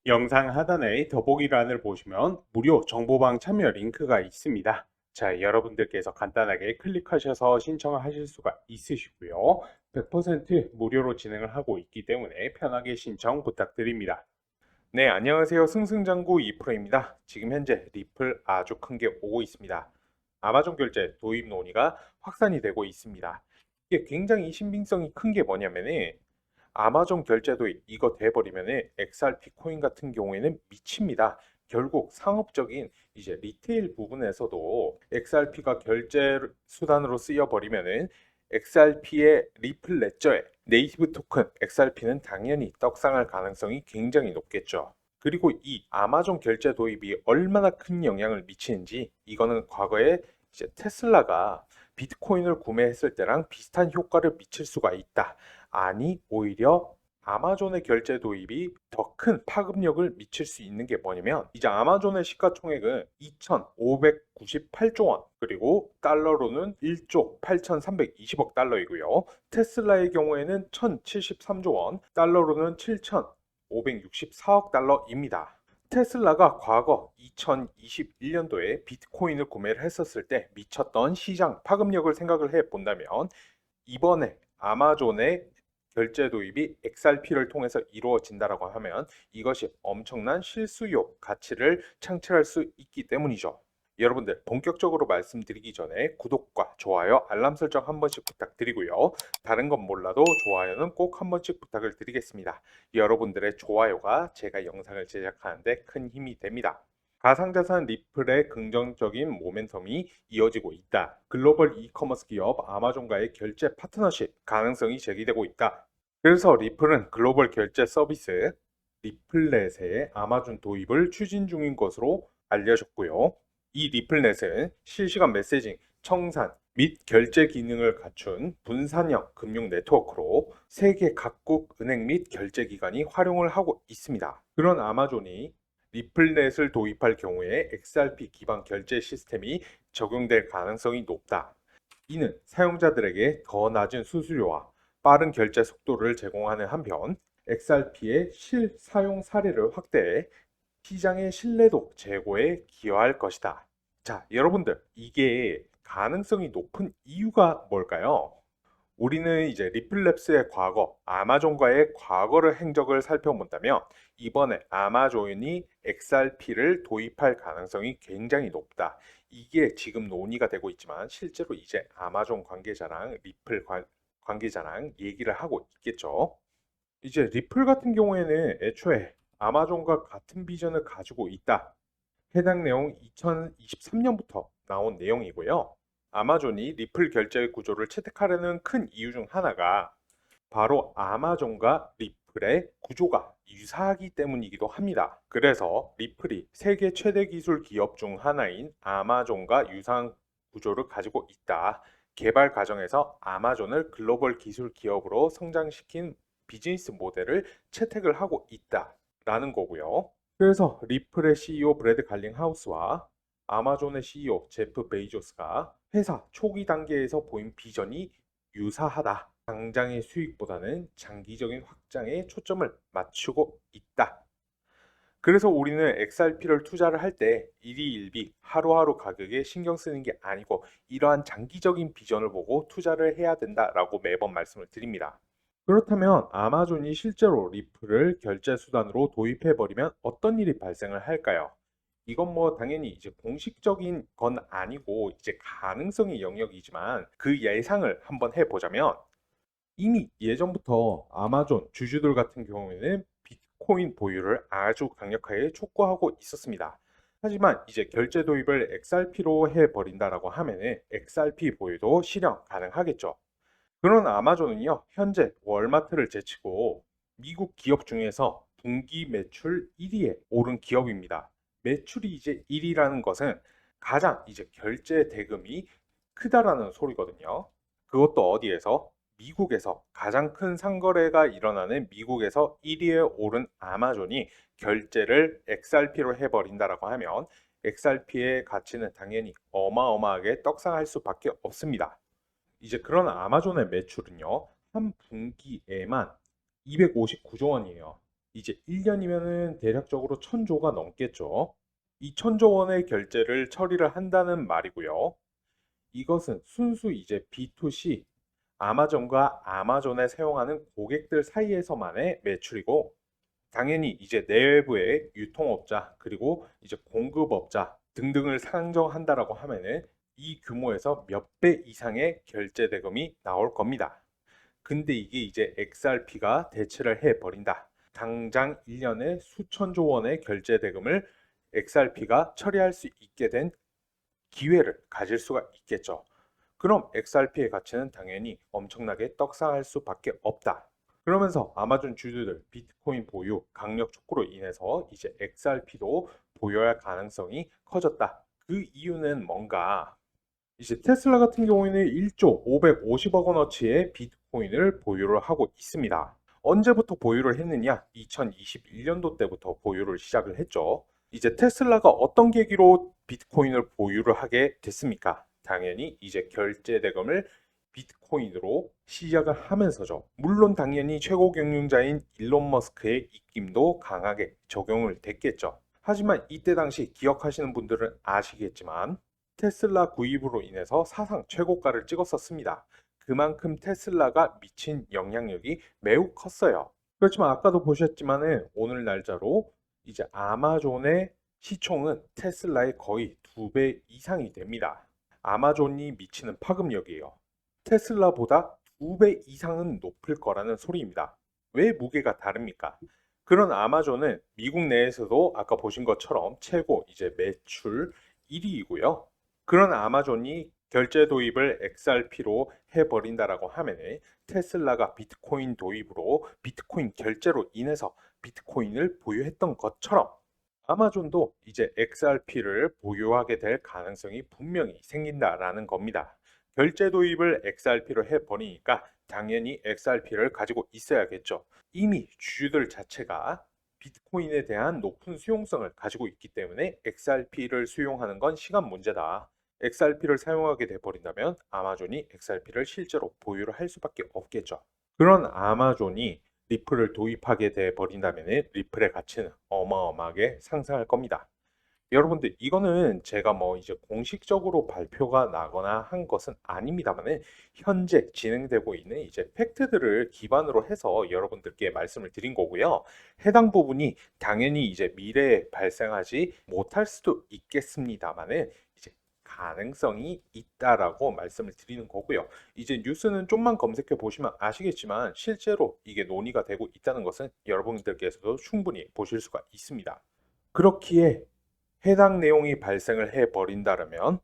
영상 하단에 더보기란을 보시면 무료 정보방 참여 링크가 있습니다. 자, 여러분들께서 간단하게 클릭하셔서 신청을 하실 수가 있으시고요. 100% 무료로 진행을 하고 있기 때문에 편하게 신청 부탁드립니다. 네, 안녕하세요. 승승장구 이프로입니다. 지금 현재 리플 아주 큰 게 오고 있습니다. 아마존 결제 도입 논의가 확산이 되고 있습니다. 이게 굉장히 신빙성이 큰 게 뭐냐면은 아마존 결제도 이거 돼버리면은 XRP 코인 같은 경우에는 미칩니다. 결국 상업적인 이제 리테일 부분에서도 XRP가 결제 수단으로 쓰여버리면은 XRP의 리플 레저에 네이티브 토큰 XRP는 당연히 떡상할 가능성이 굉장히 높겠죠. 그리고 이 아마존 결제 도입이 얼마나 큰 영향을 미치는지 이거는 과거에 이제 테슬라가 비트코인을 구매했을 때랑 비슷한 효과를 미칠 수가 있다. 아니, 오히려 아마존의 결제 도입이 더 큰 파급력을 미칠 수 있는 게 뭐냐면 이제 아마존의 시가총액은 2,598조 원, 그리고 달러로는 1조 8,320억 달러이고요. 테슬라의 경우에는 1,073조 원, 달러로는 7,564억 달러입니다. 테슬라가 과거 2021년도에 비트코인을 구매를 했었을 때 미쳤던 시장 파급력을 생각을 해 본다면 이번에 아마존의 결제 도입이 XRP를 통해서 이루어진다라고 하면 이것이 엄청난 실수요 가치를 창출할 수 있기 때문이죠. 여러분들 본격적으로 말씀드리기 전에 구독과 좋아요, 알람 설정 한 번씩 부탁드리고요. 다른 건 몰라도 좋아요는 꼭 한 번씩 부탁을 드리겠습니다. 여러분들의 좋아요가 제가 영상을 제작하는데 큰 힘이 됩니다. 가상자산 리플의 긍정적인 모멘텀이 이어지고 있다. 글로벌 이커머스 기업 아마존과의 결제 파트너십 가능성이 제기되고 있다. 그래서 리플은 글로벌 결제 서비스 리플넷의 아마존 도입을 추진 중인 것으로 알려졌고요. 이 리플넷은 실시간 메시징, 청산 및 결제 기능을 갖춘 분산형 금융 네트워크로 세계 각국 은행 및 결제기관이 활용을 하고 있습니다. 그런 아마존이 리플넷을 도입할 경우에 XRP 기반 결제 시스템이 적용될 가능성이 높다. 이는 사용자들에게 더 낮은 수수료와 빠른 결제 속도를 제공하는 한편 XRP의 실사용 사례를 확대해 시장의 신뢰도 제고에 기여할 것이다. 자, 여러분들, 이게 가능성이 높은 이유가 뭘까요? 우리는 이제 리플랩스의 과거, 아마존과의 과거를 행적을 살펴본다면 이번에 아마존이 XRP를 도입할 가능성이 굉장히 높다. 이게 지금 논의가 되고 있지만 실제로 이제 아마존 관계자랑 관계자랑 얘기를 하고 있겠죠. 이제 리플 같은 경우에는 애초에 아마존과 같은 비전을 가지고 있다. 해당 내용 2023년부터 나온 내용이고요. 아마존이 리플 결제 구조를 채택하려는 큰 이유 중 하나가 바로 아마존과 리플의 구조가 유사하기 때문이기도 합니다. 그래서 리플이 세계 최대 기술 기업 중 하나인 아마존과 유사한 구조를 가지고 있다. 개발 과정에서 아마존을 글로벌 기술 기업으로 성장시킨 비즈니스 모델을 채택을 하고 있다라는 거고요. 그래서 리플의 CEO 브래드 갈링하우스와 아마존의 CEO 제프 베이조스가 회사 초기 단계에서 보인 비전이 유사하다. 당장의 수익보다는 장기적인 확장에 초점을 맞추고 있다. 그래서 우리는 XRP를 투자를 할 때 일희일비 하루하루 가격에 신경 쓰는 게 아니고 이러한 장기적인 비전을 보고 투자를 해야 된다라고 매번 말씀을 드립니다. 그렇다면 아마존이 실제로 리플을 결제 수단으로 도입해 버리면 어떤 일이 발생을 할까요? 이건 뭐 당연히 이제 공식적인 건 아니고 이제 가능성의 영역이지만 그 예상을 한번 해보자면 이미 예전부터 아마존 주주들 같은 경우에는 비트코인 보유를 아주 강력하게 촉구하고 있었습니다. 하지만 이제 결제 도입을 XRP로 해버린다라고 하면은 XRP 보유도 실현 가능하겠죠. 그런 아마존은요, 현재 월마트를 제치고 미국 기업 중에서 분기 매출 1위에 오른 기업입니다. 매출이 이제 1위라는 것은 가장 이제 결제 대금이 크다라는 소리거든요. 그것도 어디에서? 미국에서 가장 큰 상거래가 일어나는 미국에서 1위에 오른 아마존이 결제를 XRP로 해버린다라고 하면 XRP의 가치는 당연히 어마어마하게 떡상할 수밖에 없습니다. 이제 그런 아마존의 매출은요, 한 분기에만 259조 원이에요. 이제 1년이면은 대략적으로 1000조가 넘겠죠. 이 1000조 원의 결제를 처리를 한다는 말이고요. 이것은 순수 이제 B2C 아마존과 아마존에 사용하는 고객들 사이에서만의 매출이고, 당연히 이제 내부의 유통업자 그리고 이제 공급업자 등등을 상정한다라고 하면은 이 규모에서 몇 배 이상의 결제 대금이 나올 겁니다. 근데 이게 이제 XRP가 대체를 해버린다. 당장 1년에 수천조 원의 결제 대금을 XRP가 처리할 수 있게 된 기회를 가질 수가 있겠죠. 그럼 XRP의 가치는 당연히 엄청나게 떡상할 수밖에 없다. 그러면서 아마존 주주들 비트코인 보유 강력 촉구로 인해서 이제 XRP도 보유할 가능성이 커졌다. 그 이유는 뭔가? 이제 테슬라 같은 경우에는 1조 550억 원어치의 비트코인을 보유를 하고 있습니다. 언제부터 보유를 했느냐? 2021년도 때부터 보유를 시작을 했죠. 이제 테슬라가 어떤 계기로 비트코인을 보유를 하게 됐습니까? 당연히 이제 결제 대금을 비트코인으로 시작을 하면서죠. 물론 당연히 최고 경영자인 일론 머스크의 입김도 강하게 적용을 됐겠죠. 하지만 이때 당시 기억하시는 분들은 아시겠지만 테슬라 구입으로 인해서 사상 최고가를 찍었었습니다. 그만큼 테슬라가 미친 영향력이 매우 컸어요. 그렇지만 아까도 보셨지만은 오늘 날짜로 이제 아마존의 시총은 테슬라의 거의 2배 이상이 됩니다. 아마존이 미치는 파급력이에요. 테슬라보다 2배 이상은 높을 거라는 소리입니다. 왜 무게가 다릅니까? 그런 아마존은 미국 내에서도 아까 보신 것처럼 최고 이제 매출 1위이고요. 그런 아마존이 결제 도입을 XRP로 해버린다라고 하면 테슬라가 비트코인 도입으로 비트코인 결제로 인해서 비트코인을 보유했던 것처럼 아마존도 이제 XRP를 보유하게 될 가능성이 분명히 생긴다라는 겁니다. 결제 도입을 XRP로 해버리니까 당연히 XRP를 가지고 있어야겠죠. 이미 주주들 자체가 비트코인에 대한 높은 수용성을 가지고 있기 때문에 XRP를 수용하는 건 시간 문제다. XRP를 사용하게 돼버린다면 아마존이 XRP를 실제로 보유를 할 수밖에 없겠죠. 그런 아마존이 리플을 도입하게 돼 버린다면 리플의 가치는 어마어마하게 상승할 겁니다. 여러분들 이거는 제가 뭐 이제 공식적으로 발표가 나거나 한 것은 아닙니다만은 현재 진행되고 있는 이제 팩트들을 기반으로 해서 여러분들께 말씀을 드린 거고요. 해당 부분이 당연히 이제 미래에 발생하지 못할 수도 있겠습니다만은 이제 가능성이 있다라고 말씀을 드리는 거고요. 이제 뉴스는 좀만 검색해 보시면 아시겠지만 실제로 이게 논의가 되고 있다는 것은 여러분들께서도 충분히 보실 수가 있습니다. 그렇기에 해당 내용이 발생을 해버린다면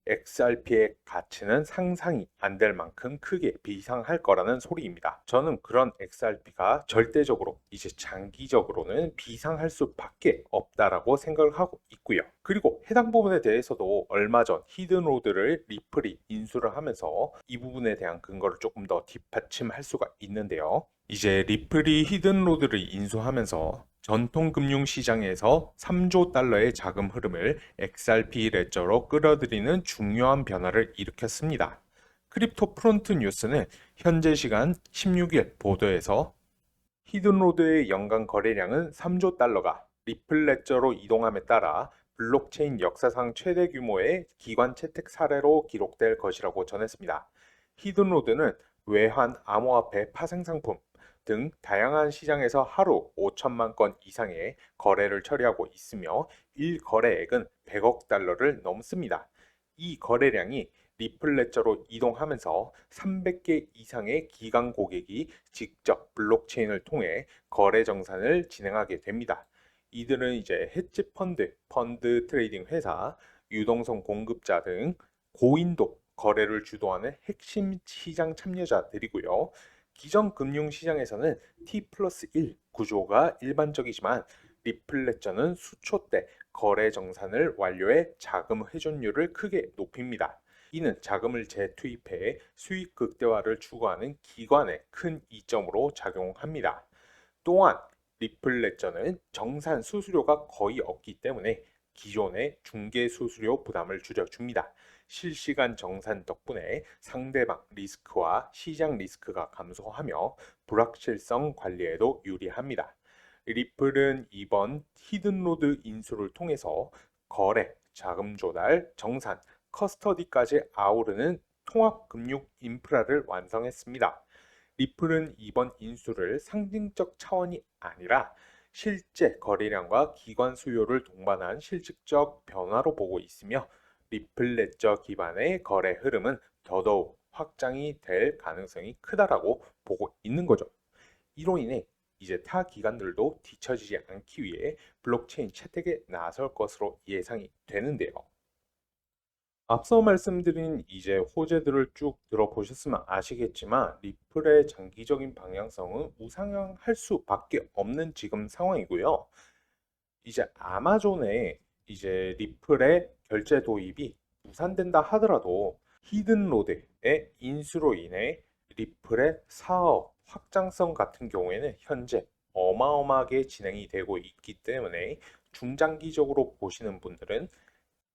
XRP의 가치는 상상이 안 될 만큼 크게 비상할 거라는 소리입니다. 저는 그런 XRP가 절대적으로 이제 장기적으로는 비상할 수밖에 없다라고 생각을 하고 있고요. 그리고 해당 부분에 대해서도 얼마 전 히든로드를 리플이 인수를 하면서 이 부분에 대한 근거를 조금 더 뒷받침할 수가 있는데요. 이제 리플이 히든로드를 인수하면서 전통금융 시장에서 3조 달러의 자금 흐름을 XRP 레저로 끌어들이는 중요한 변화를 일으켰습니다. 크립토 프론트 뉴스는 현재 시간 16일 보도에서 히든로드의 연간 거래량은 3조 달러가 리플 레저로 이동함에 따라 블록체인 역사상 최대 규모의 기관 채택 사례로 기록될 것이라고 전했습니다. 히든로드는 외환, 암호화폐, 파생 상품 등 다양한 시장에서 하루 5천만 건 이상의 거래를 처리하고 있으며 1거래액은 100억 달러를 넘습니다. 이 거래량이 리플 레저로 이동하면서 300개 이상의 기관 고객이 직접 블록체인을 통해 거래 정산을 진행하게 됩니다. 이들은 이제 헤지 펀드, 펀드 트레이딩 회사, 유동성 공급자 등 고인도 거래를 주도하는 핵심 시장 참여자들이고요. 기존 금융 시장에서는 T+1 구조가 일반적이지만 리플 레저는 수초 대 거래 정산을 완료해 자금 회전율을 크게 높입니다. 이는 자금을 재투입해 수익 극대화를 추구하는 기관의 큰 이점으로 작용합니다. 또한 리플 레저는 정산 수수료가 거의 없기 때문에 기존의 중개 수수료 부담을 줄여줍니다. 실시간 정산 덕분에 상대방 리스크와 시장 리스크가 감소하며 불확실성 관리에도 유리합니다. 리플은 이번 히든로드 인수를 통해서 거래, 자금 조달, 정산, 커스터디까지 아우르는 통합금융 인프라를 완성했습니다. 리플은 이번 인수를 상징적 차원이 아니라 실제 거래량과 기관 수요를 동반한 실질적 변화로 보고 있으며 리플 레저 기반의 거래 흐름은 더더욱 확장이 될 가능성이 크다라고 보고 있는 거죠. 이로 인해 이제 타 기관들도 뒤처지지 않기 위해 블록체인 채택에 나설 것으로 예상이 되는데요. 앞서 말씀드린 이제 호재들을 쭉 들어보셨으면 아시겠지만 리플의 장기적인 방향성은 우상향할 수밖에 없는 지금 상황이고요. 이제 아마존의 이제 리플의 결제 도입이 무산된다 하더라도 히든로드의 인수로 인해 리플의 사업 확장성 같은 경우에는 현재 어마어마하게 진행이 되고 있기 때문에 중장기적으로 보시는 분들은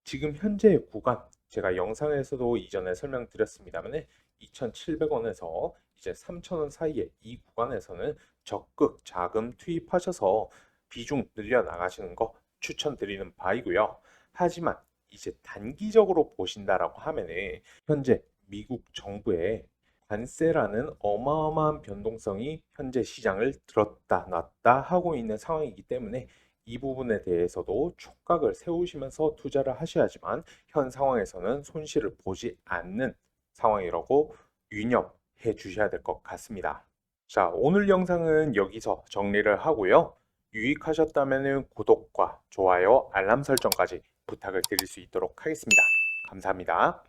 지금 현재의 구간, 제가 영상에서도 이전에 설명드렸습니다만 2,700원에서 이제 3,000원 사이에 이 구간에서는 적극 자금 투입하셔서 비중 늘려 나가시는 거 추천드리는 바이고요. 하지만 이제 단기적으로 보신다라고 하면은 현재 미국 정부의 관세라는 어마어마한 변동성이 현재 시장을 들었다 놨다 하고 있는 상황이기 때문에 이 부분에 대해서도 촉각을 세우시면서 투자를 하셔야지만 현 상황에서는 손실을 보지 않는 상황이라고 유념해 주셔야 될 것 같습니다. 자, 오늘 영상은 여기서 정리를 하고요. 유익하셨다면 구독과 좋아요, 알람 설정까지 부탁을 드릴 수 있도록 하겠습니다. 감사합니다.